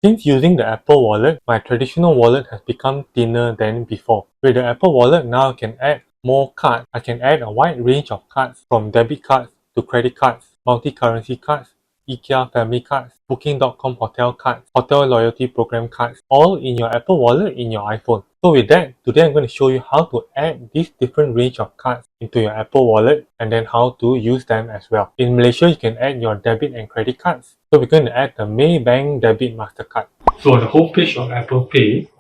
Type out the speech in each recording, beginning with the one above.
Since using the Apple Wallet, my traditional wallet has become thinner than before. With the Apple Wallet, now I can add more cards. I can add a wide range of cards from debit cards to credit cards, multi-currency cards, IKEA Family Cards, Booking.com hotel cards, hotel loyalty program cards, all in your Apple Wallet in your iPhone. So with that, today I'm going to show you how to add this different range of cards into your Apple Wallet and then how to use them as well. In Malaysia, you can add your debit and credit cards. So we're going to add the Maybank debit Mastercard. So on the home page of Apple Pay,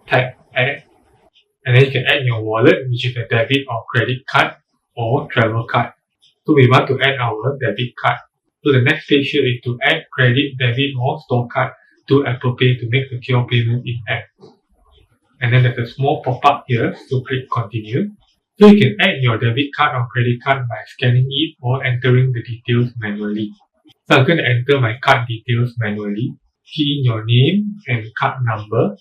tap Add, and then you can add your wallet, which is a debit or credit card or travel card. So we want to add our debit card. So the next page here is to add credit, debit or store card to Apple Pay to make secure payment in app. And then there's a small pop-up here, so click continue. So you can add your debit card or credit card by scanning it or entering the details manually. So I'm going to enter my card details manually. Key in your name and card number.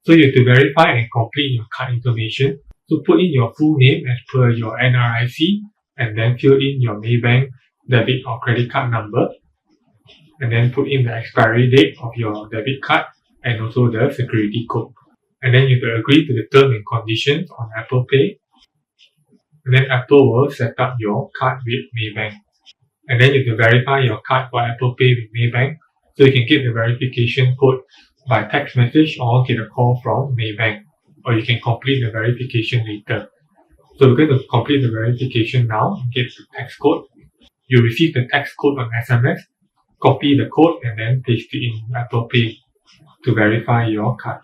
So you have to verify and complete your card information. So put in your full name as per your NRIC and then fill in your Maybank debit or credit card number. And then put in the expiry date of your debit card and also the security code. And then you have to agree to the terms and conditions on Apple Pay. And then Apple will set up your card with Maybank. And then you have to verify your card for Apple Pay with Maybank. So you can get the verification code by text message or get a call from Maybank. Or you can complete the verification later. So we're going to complete the verification now and get the text code. You receive the text code on SMS. Copy the code and then paste it in Apple Pay to verify your card.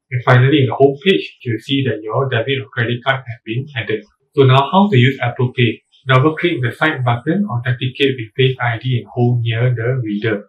And finally, in the home page, you'll see that your debit or credit card has been added. So now how to use Apple Pay? Double-click the side button, authenticate with Face ID and hold near the reader.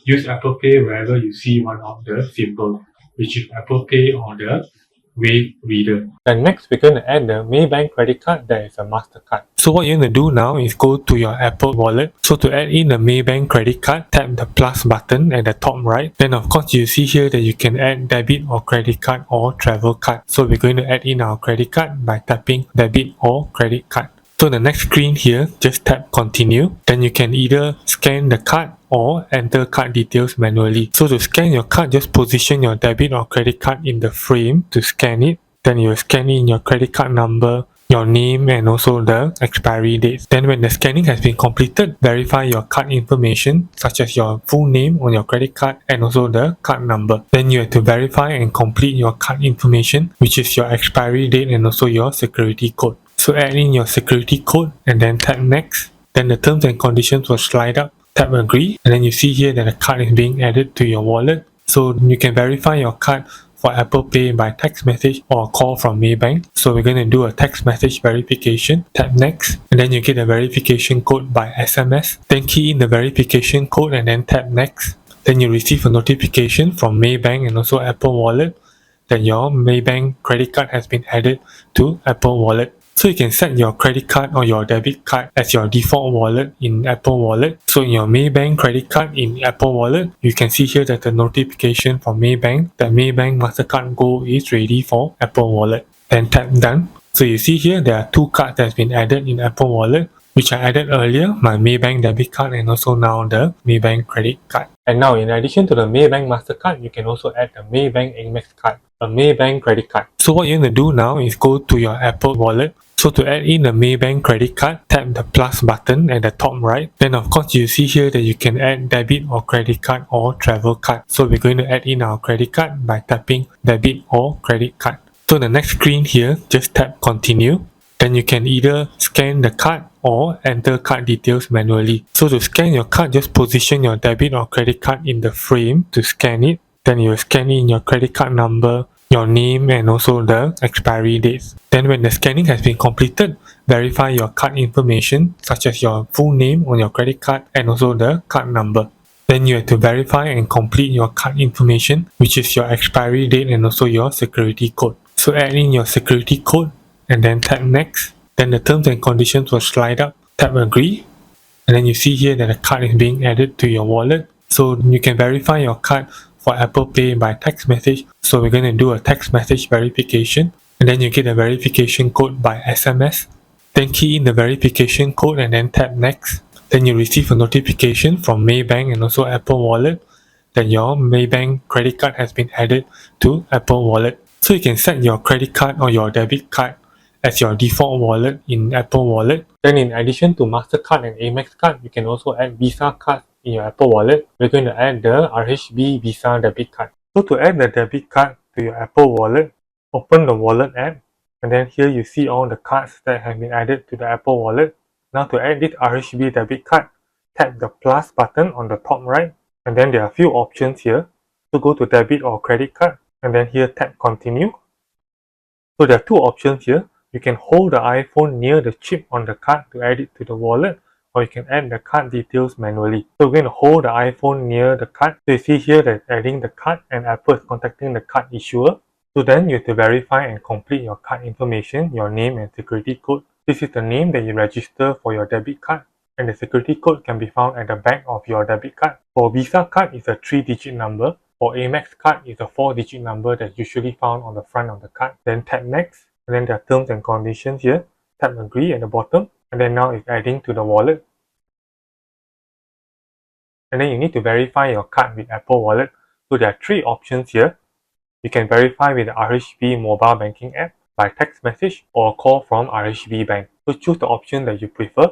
Use Apple Pay wherever you see one of the symbols, which is Apple Pay or the Wave reader. Then next, we're going to add the Maybank credit card that is a Mastercard. So what you're going to do now is go to your Apple Wallet. So to add in the Maybank credit card, tap the plus button at the top right. Then of course you see here that you can add debit or credit card or travel card. So we're going to add in our credit card by tapping debit or credit card. So the next screen here, just tap continue. Then you can either scan the card or enter card details manually. So to scan your card, just position your debit or credit card in the frame to scan it. Then you scan in your credit card number, your name and also the expiry date. Then when the scanning has been completed, verify your card information such as your full name on your credit card and also the card number. Then you have to verify and complete your card information, which is your expiry date and also your security code. So add in your security code and then tap next. Then the terms and conditions will slide up. Tap agree and then you see here that the card is being added to your wallet. So you can verify your card for Apple Pay by text message or call from Maybank. So we're going to do a text message verification. Tap next and then you get a verification code by SMS. Then key in the verification code and then tap next. Then you receive a notification from Maybank and also Apple Wallet that your Maybank credit card has been added to Apple Wallet. So you can set your credit card or your debit card as your default wallet in Apple Wallet. So in your Maybank credit card in Apple Wallet, you can see here that the notification from Maybank that Maybank Mastercard Go is ready for Apple Wallet. Then tap done. So you see here there are two cards that has been added in Apple Wallet, which I added earlier, my Maybank debit card and also now the Maybank credit card. And now in addition to the Maybank Mastercard, you can also add the Maybank Amex card, a Maybank credit card. So what you're going to do now is go to your Apple Wallet. So to add in the Maybank credit card, tap the plus button at the top right. Then of course you see here that you can add debit or credit card or travel card. So we're going to add in our credit card by tapping debit or credit card. So the next screen here, just tap continue. Then you can either scan the card or enter card details manually. So to scan your card, just position your debit or credit card in the frame to scan it. Then you scan in your credit card number, your name and also the expiry dates. Then when the scanning has been completed, verify your card information such as your full name on your credit card and also the card number. Then you have to verify and complete your card information, which is your expiry date and also your security code. So add in your security code and then tap next. Then the terms and conditions will slide up. Tap agree and then you see here that the card is being added to your wallet. So you can verify your card for Apple Pay by text message. So we're going to do a text message verification and then you get a verification code by SMS. Then key in the verification code and then tap next. Then you receive a notification from Maybank and also Apple Wallet that your Maybank credit card has been added to Apple Wallet. So you can set your credit card or your debit card as your default wallet in Apple Wallet. Then in addition to Mastercard and Amex card, you can also add Visa card in your Apple Wallet. We're going to add the RHB Visa debit card. So to add the debit card to your Apple Wallet, open the Wallet app, and then here you see all the cards that have been added to the Apple Wallet. Now to add this RHB debit card, tap the plus button on the top right, and then there are a few options here. So go to debit or credit card, and then here tap continue. So there are two options here. You can hold the iPhone near the chip on the card to add it to the wallet, or you can add the card details manually. So we're going to hold the iPhone near the card. So you see here that adding the card and Apple is contacting the card issuer. So then you have to verify and complete your card information, your name and security code. This is the name that you register for your debit card, and the security code can be found at the back of your debit card. For Visa card, it's a 3-digit number. For Amex card, it's a 4-digit number that's usually found on the front of the card. Then tap next, and then there are terms and conditions here. Tap agree at the bottom, and then now it's adding to the wallet. And then you need to verify your card with Apple Wallet. So there are 3 options here. You can verify with the RHB mobile banking app, by text message, or call from RHB Bank. So choose the option that you prefer.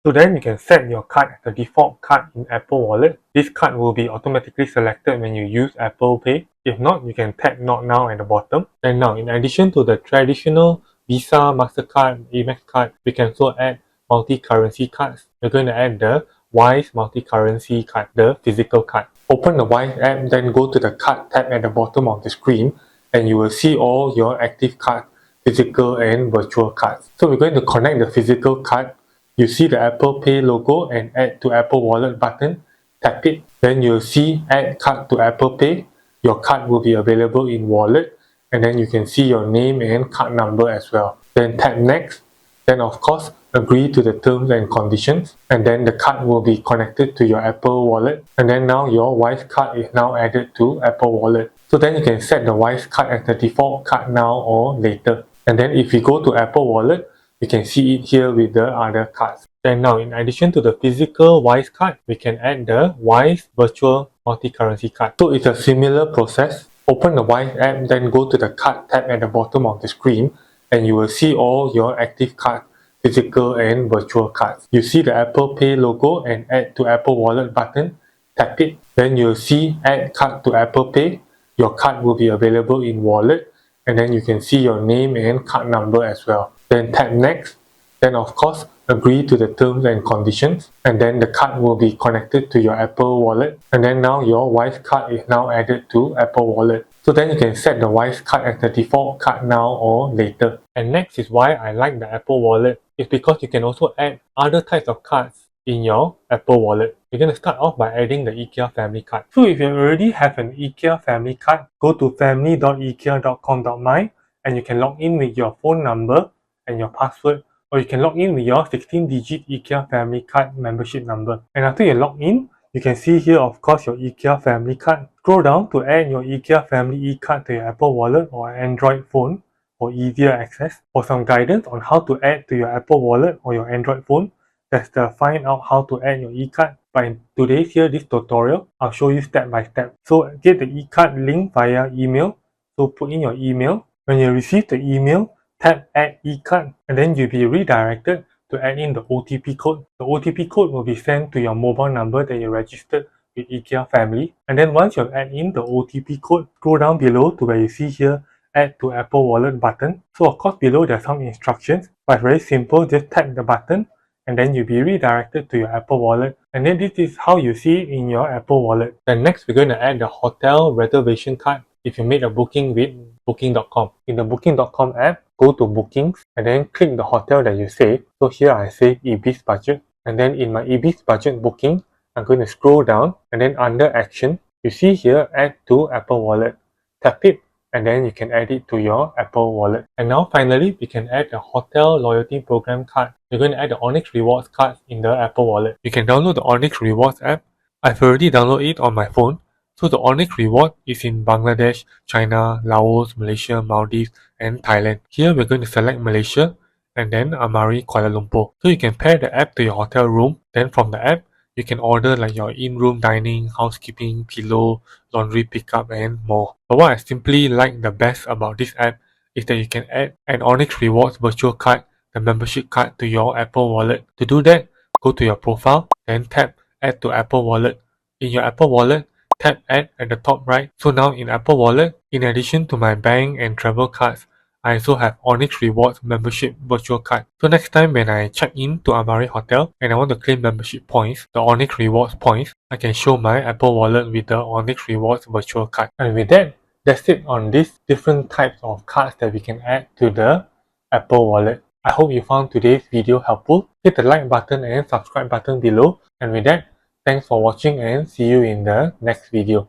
So then you can set your card as the default card in Apple Wallet. This card will be automatically selected when you use Apple Pay. If not, you can tap not now at the bottom. And now, in addition to the traditional Visa, Mastercard, Amex card, we can also add multi-currency cards. We're going to add the Wise multi-currency card, the physical card. Open the Wise app, then go to the card tab at the bottom of the screen, and you will see all your active cards, physical and virtual cards. So we're going to connect the physical card. You see the Apple Pay logo and add to Apple Wallet button. Tap it. Then you'll see add card to Apple Pay. Your card will be available in wallet, and then you can see your name and card number as well. Then tap next. Then of course, agree to the terms and conditions, and then the card will be connected to your Apple Wallet, and then now your Wise card is now added to Apple Wallet. So then you can set the Wise card as the default card now or later. And then if you go to Apple Wallet, you can see it here with the other cards. Then now, in addition to the physical Wise card, we can add the Wise virtual multi-currency card. So it's a similar process. Open the Wise app, then go to the card tab at the bottom of the screen, and you will see all your active cards, physical and virtual cards. You see the Apple Pay logo and add to Apple Wallet button. Tap it. Then you'll see add card to Apple Pay. Your card will be available in wallet, and then you can see your name and card number as well. Then tap next. Then of course, agree to the terms and conditions, and then the card will be connected to your Apple Wallet, and then now your Wise card is now added to Apple Wallet. So then you can set the Wise card as the default card now or later. And next is why I like the Apple Wallet. It's because you can also add other types of cards in your Apple Wallet. You're going to start off by adding the IKEA Family Card. So if you already have an IKEA Family Card, go to family.ikea.com.my, and you can log in with your phone number and your password, or you can log in with your 16-digit IKEA Family Card membership number. And after you log in, you can see here, of course, your IKEA Family Card. Scroll down to add your IKEA Family e-card to your Apple Wallet or Android phone for easier access. For some guidance on how to add to your Apple Wallet or your Android phone, that's the find out how to add your e-card. But in today's this tutorial, I'll show you step by step. So get the e-card link via email. So put in your email. When you receive the email, tap add e-card, and then you'll be redirected to add in the OTP code. The OTP code will be sent to your mobile number that you registered with IKEA Family. And then once you've added in the OTP code, scroll down below to where you see here add to Apple Wallet button. So of course below there are some instructions, but it's very simple. Just tap the button and then you'll be redirected to your Apple Wallet. And then this is how you see it in your Apple Wallet. Then next we're going to add the hotel reservation card if you made a booking with booking.com. In the booking.com app, go to bookings and then click the hotel that you save. So here I save Ibis budget, and then in my Ibis budget booking, I'm going to scroll down, and then under action, you see here add to Apple Wallet. Tap it, and then you can add it to your Apple Wallet. And now finally, we can add a hotel loyalty program card. You're going to add the Onyx Rewards card in the Apple Wallet. You can download the Onyx Rewards app. I've already downloaded it on my phone. So the Onyx Reward is in Bangladesh, China, Laos, Malaysia, Maldives, and Thailand. Here we're going to select Malaysia and then Amari, Kuala Lumpur. So you can pair the app to your hotel room. Then from the app, you can order like your in-room dining, housekeeping, pillow, laundry pickup, and more. But what I simply like the best about this app is that you can add an Onyx Rewards virtual card, the membership card, to your Apple Wallet. To do that, go to your profile, then tap Add to Apple Wallet. In your Apple Wallet, tap Add at the top right. So now in Apple Wallet, in addition to my bank and travel cards, I also have Onyx Rewards membership virtual card. So next time when I check in to Amari Hotel and I want to claim membership points, the Onyx Rewards points, I can show my Apple Wallet with the Onyx Rewards virtual card. And with that, that's it on these different types of cards that we can add to the Apple Wallet. I hope you found today's video helpful. Hit the like button and subscribe button below. And with that, thanks for watching and see you in the next video.